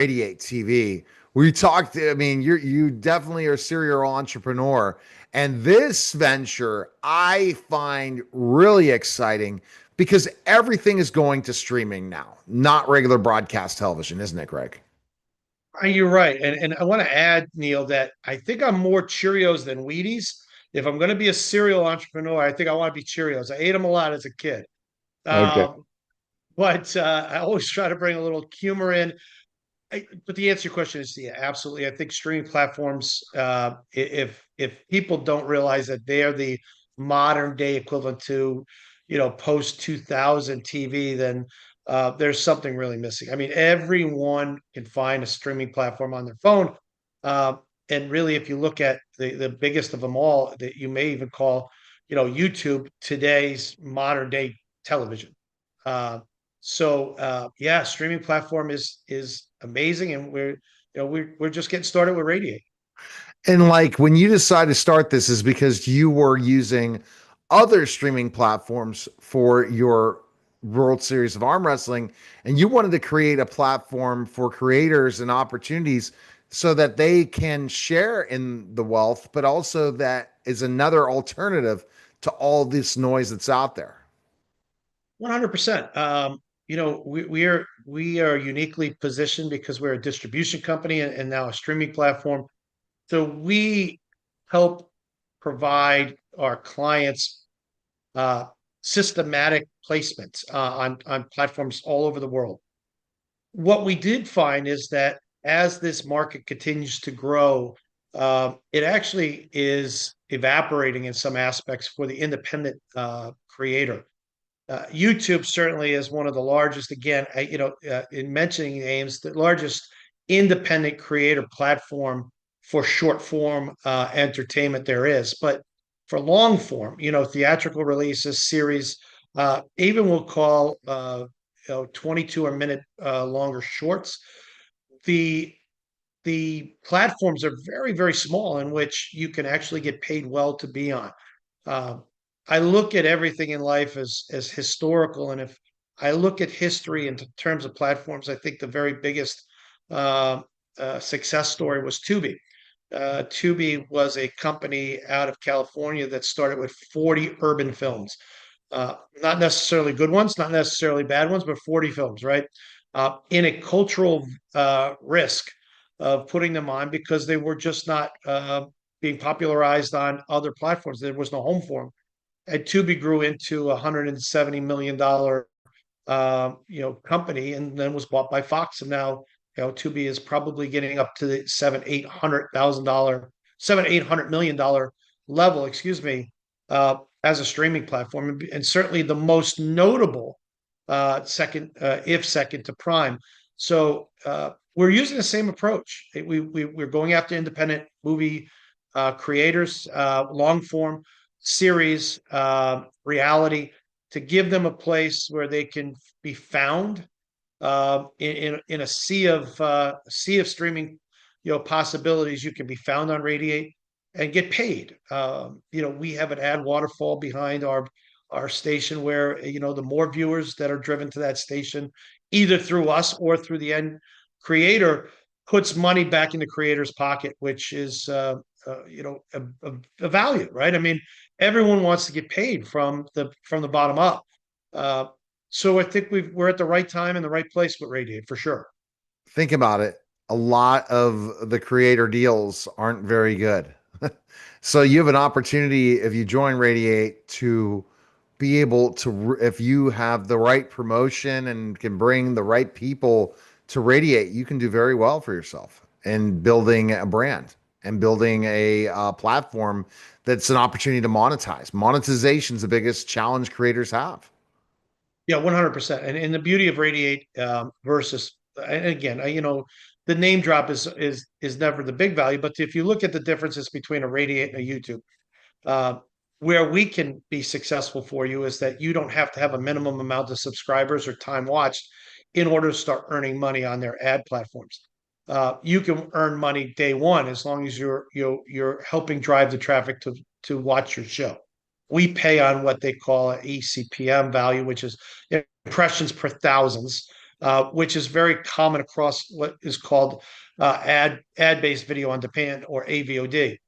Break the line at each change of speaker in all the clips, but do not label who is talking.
Radiate TV. We talked, I mean, you definitely are a serial entrepreneur. And this venture I find really exciting because everything is going to streaming now, not regular broadcast television, isn't it, Greg?
You're right. And I want to add, Neil, that I think I'm more Cheerios than Wheaties. If I'm going to be a serial entrepreneur, I think I want to be Cheerios. I ate them a lot as a kid.
Okay.
Um, but I always try to bring a little humor in. But the answer to your question is yeah, absolutely. I think streaming platforms, if people don't realize that they are the modern day equivalent to, post 2000 TV, then there's something really missing. I mean, everyone can find a streaming platform on their phone, uh, and really, if you look at the biggest of them all, that you may even call, YouTube today's modern day television. Uh, yeah, streaming platform is amazing, and we're just getting started with Radiate.
And like when you decide to start this is because you were using other streaming platforms for your World Series of Arm Wrestling, and you wanted to create a platform for creators and opportunities so that they can share in the wealth, but also that is another alternative to all this noise that's out there.
100%. We are uniquely positioned because we're a distribution company and now a streaming platform. So we help provide our clients uh, systematic placements on platforms all over the world. What we did find is that as this market continues to grow, it actually is evaporating in some aspects for the independent creator. YouTube certainly is one of the largest, again, in mentioning names, the largest independent creator platform for short form entertainment there is. But for long form, theatrical releases, series, even we'll call 22 or minute longer shorts. The the platforms are very, very small in which you can actually get paid well to be on. Um, I look at everything in life as historical, and if I look at history in terms of platforms, I think the very biggest uh, success story was Tubi. Tubi was a company out of California that started with 40 urban films, not necessarily good ones, not necessarily bad ones, but 40 films, right? In a cultural risk of putting them on because they were just not being popularized on other platforms. There was no home for them. And Tubi grew into a $170 million company, and then was bought by Fox. And now, Tubi is probably getting up to the $700 million level, excuse me, as a streaming platform, and certainly the most notable second to Prime. So we're using the same approach. We're going after independent movie creators, long form series, reality, to give them a place where they can be found in a sea of streaming, possibilities. You can be found on Radiate and get paid. We have an ad waterfall behind our station where the more viewers that are driven to that station, either through us or through the end creator, puts money back in the creator's pocket, which is a value, right? I mean, everyone wants to get paid from the bottom up. Uh, so I think we're at the right time and the right place with Radiate for sure.
Think about it. A lot of the creator deals aren't very good. So you have an opportunity if you join Radiate to be able to, if you have the right promotion and can bring the right people to Radiate, you can do very well for yourself in building a brand and building a platform that's an opportunity to monetize. Monetization is the biggest challenge creators have.
Yeah, 100%. And the beauty of Radiate versus, and again, the name drop is never the big value, but if you look at the differences between a Radiate and a YouTube, uh, where we can be successful for you is that you don't have to have a minimum amount of subscribers or time watched in order to start earning money on their ad platforms. You can earn money day one as long as you're helping drive the traffic to watch your show. We pay on what they call an ECPM value, which is impressions per thousands. which is very common across what is called ad-based video on demand, or AVOD.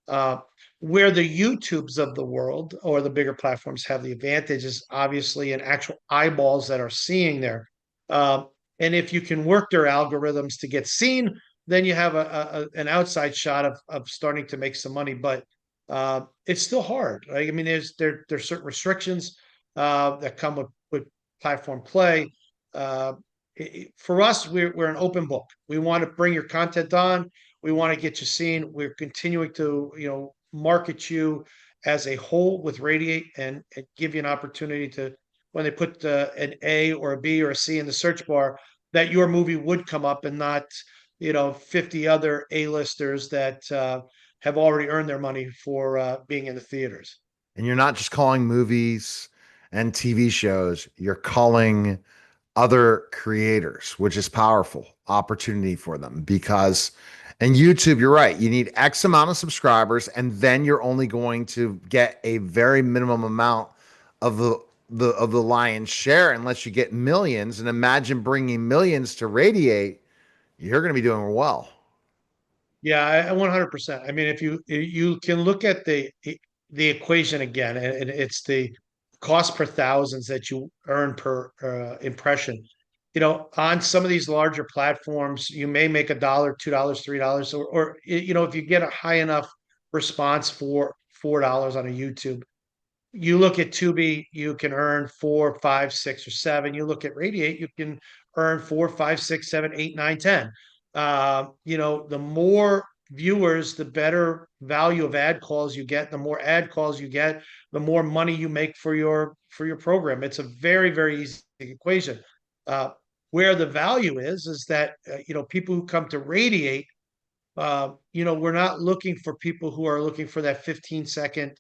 Uh, where the YouTubes of the world or the bigger platforms have the advantage is obviously in actual eyeballs that are seeing there. Uh, and if you can work their algorithms to get seen, then you have an outside shot of starting to make some money. But it's still hard, right? I mean, there's certain restrictions that come with platform play. Uh, for us, we're an open book. We want to bring your content on. We want to get you seen. We're continuing to, market you as a whole with Radiate, and give you an opportunity to, when they put an A or a B or a C in the search bar, that your movie would come up, and not, 50 other A-listers that have already earned their money for being in the theaters.
And you're not just calling movies and TV shows, you're calling other creators, which is powerful opportunity for them because and YouTube, you're right, you need X amount of subscribers, and then you're only going to get a very minimum amount of the lion's share unless you get millions. And imagine bringing millions to Radiate, you're going to be doing well.
Yeah, 100%. I mean, if you can look at the equation again, and it's the cost per thousands that you earn per impression. On some of these larger platforms, you may make $1, $2, $3, or if you get a high enough response for $4 on a YouTube. You look at Tubi, you can earn 4, 5, 6, or 7. You look at Radiate, you can earn 4, 5, 6, 7, 8, 9, 10. The more viewers, the better value of ad calls you get. The more ad calls you get, the more money you make for your program. It's a very, very easy equation. Uh, where the value is that people who come to Radiate, we're not looking for people who are looking for that 15-second,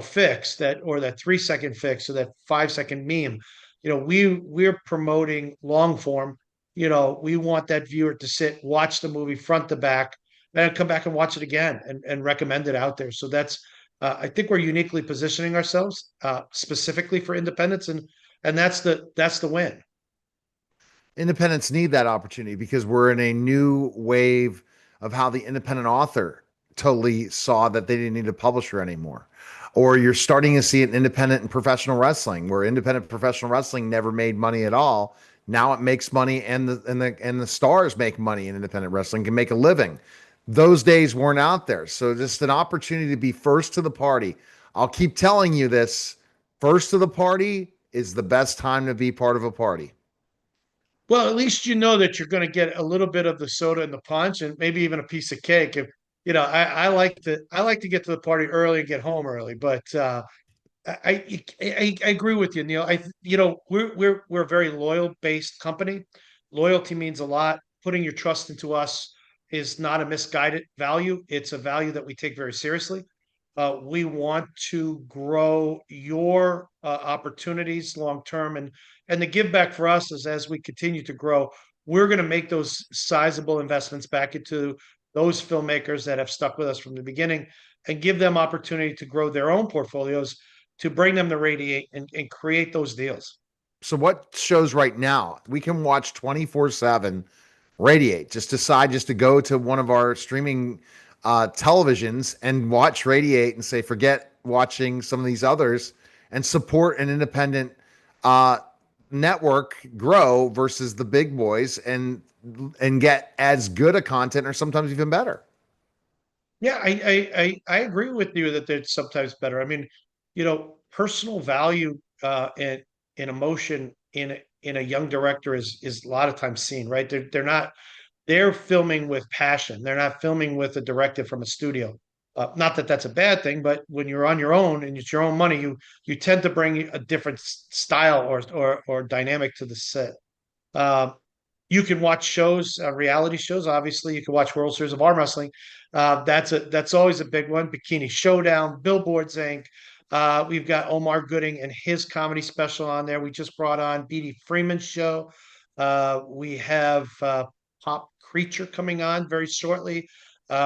fix, or that 3-second fix, or that 5-second meme. We're promoting long form. We want that viewer to sit, watch the movie front to back, and come back and watch it again, and recommend it out there. So that's, I think we're uniquely positioning ourselves specifically for independents, and that's the win.
Independents need that opportunity because we're in a new wave of how the independent author totally saw that they didn't need a publisher anymore. Or you're starting to see an independent in professional wrestling, where independent professional wrestling never made money at all. Now it makes money, and the stars make money in independent wrestling, can make a living. Those days weren't out there. So just an opportunity to be first to the party. I'll keep telling you this. First to the party is the best time to be part of a party.
Well, at least you know that you're going to get a little bit of the soda and the punch, and maybe even a piece of cake. If I like to get to the party early and get home early, but I agree with you, Neil. We're a very loyal based company. Loyalty means a lot. Putting your trust into us is not a misguided value. It's a value that we take very seriously. We want to grow your opportunities long term, and the give back for us is, as we continue to grow, we're going to make those sizable investments back into those filmmakers that have stuck with us from the beginning, and give them opportunity to grow their own portfolios, to bring them to Radiate, and create those deals.
So what shows right now we can watch 24/7 Radiate? Just decide just to go to one of our streaming televisions and watch Radiate and say, forget watching some of these others, and support an independent uh, network grow versus the big boys, and get as good a content or sometimes even better.
Yeah, I agree with you that it's sometimes better. I mean, personal value and emotion in a young director is a lot of times seen, right? They're filming with passion. They're not filming with a directive from a studio. Not that that's a bad thing, but when you're on your own and it's your own money, you tend to bring a different style or dynamic to the set. Uh, you can watch shows, reality shows. Obviously, you can watch World Series of Arm Wrestling. That's always a big one. Bikini Showdown, Billboards Inc. We've got Omar Gooding and his comedy special on there. We just brought on B.D. Freeman's show. We have Pop Creature coming on very shortly,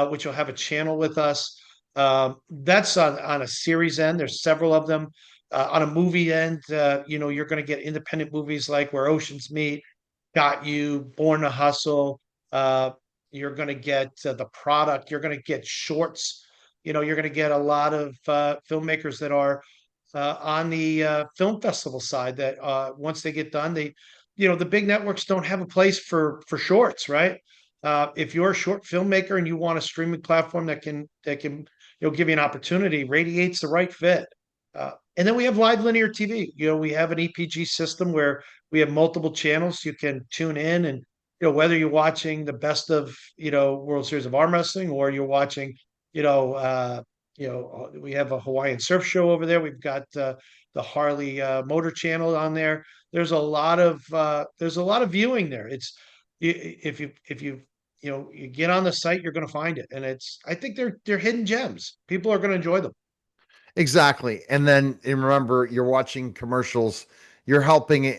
which will have a channel with us. That's on a series end. There's several of them. On a movie end, you're going to get independent movies like Where Oceans Meet, Got You, Born to Hustle. Uh, you're going to get the product. You're going to get shorts. You're going to get a lot of filmmakers that are on the film festival side that once they get done, the big networks don't have a place for shorts, right? If you're a short filmmaker and you want a streaming platform that can give you an opportunity, Radiate's the right fit. And then we have live linear TV. We have an EPG system where we have multiple channels you can tune in, and whether you're watching the best of World Series of Arm Wrestling, or you're watching you know we have a Hawaiian surf show over there. We've got the Harley Motor Channel on there. There's a lot of viewing there. If you get on the site, you're going to find it, and I think they're hidden gems. People are going to enjoy them.
Exactly. And remember, you're watching commercials. You're helping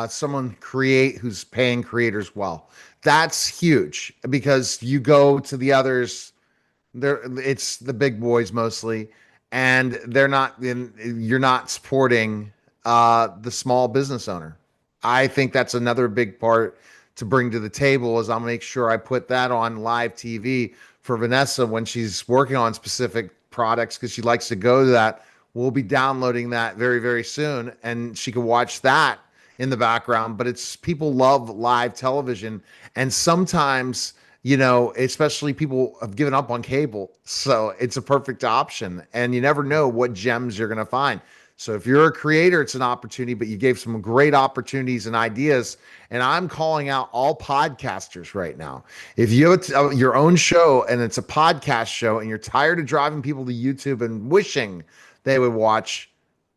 someone create who's paying creators well. That's huge because you go to the others. It's the big boys mostly, and you're not supporting the small business owner. I think that's another big part to bring to the table is I'll make sure I put that on live TV for Vanessa when she's working on specific products because she likes to go to that. We'll be downloading that very, very soon, and she can watch that in the background. But it's people love live television, and sometimes especially people have given up on cable. So it's a perfect option. And you never know what gems you're going to find. So if you're a creator, it's an opportunity, but you gave some great opportunities and ideas. And I'm calling out all podcasters right now. If you have your own show and it's a podcast show and you're tired of driving people to YouTube and wishing they would watch,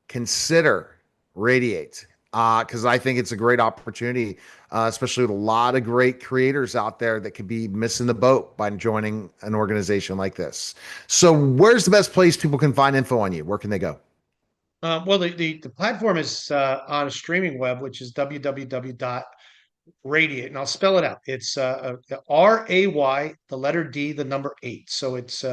consider Radiate because I think it's a great opportunity, especially with a lot of great creators out there that could be missing the boat by joining an organization like this. So, where's the best place people can find info on you? Where can they go?
Well, the platform is on a streaming web, which is www.radiate, and I'll spell it out. It's RAY, the letter D, the number 8. So it's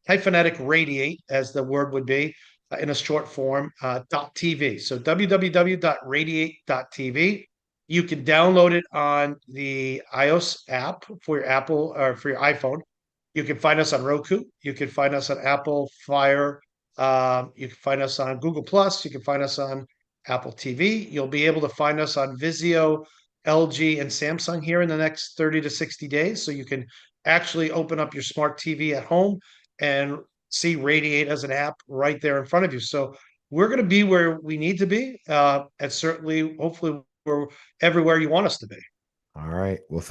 hyphenetic radiate, as the word would be in a short form, .tv. So www.radiate.tv. You can download it on the iOS app for your Apple or for your iPhone. You can find us on Roku. You can find us on Apple Fire. You can find us on Google Plus. You can find us on Apple TV. You'll be able to find us on Vizio, LG, and Samsung here in the next 30 to 60 days. So you can actually open up your smart TV at home and see Radiate as an app right there in front of you. So we're going to be where we need to be, and certainly, hopefully, we're everywhere you want us to be.
All right. Well,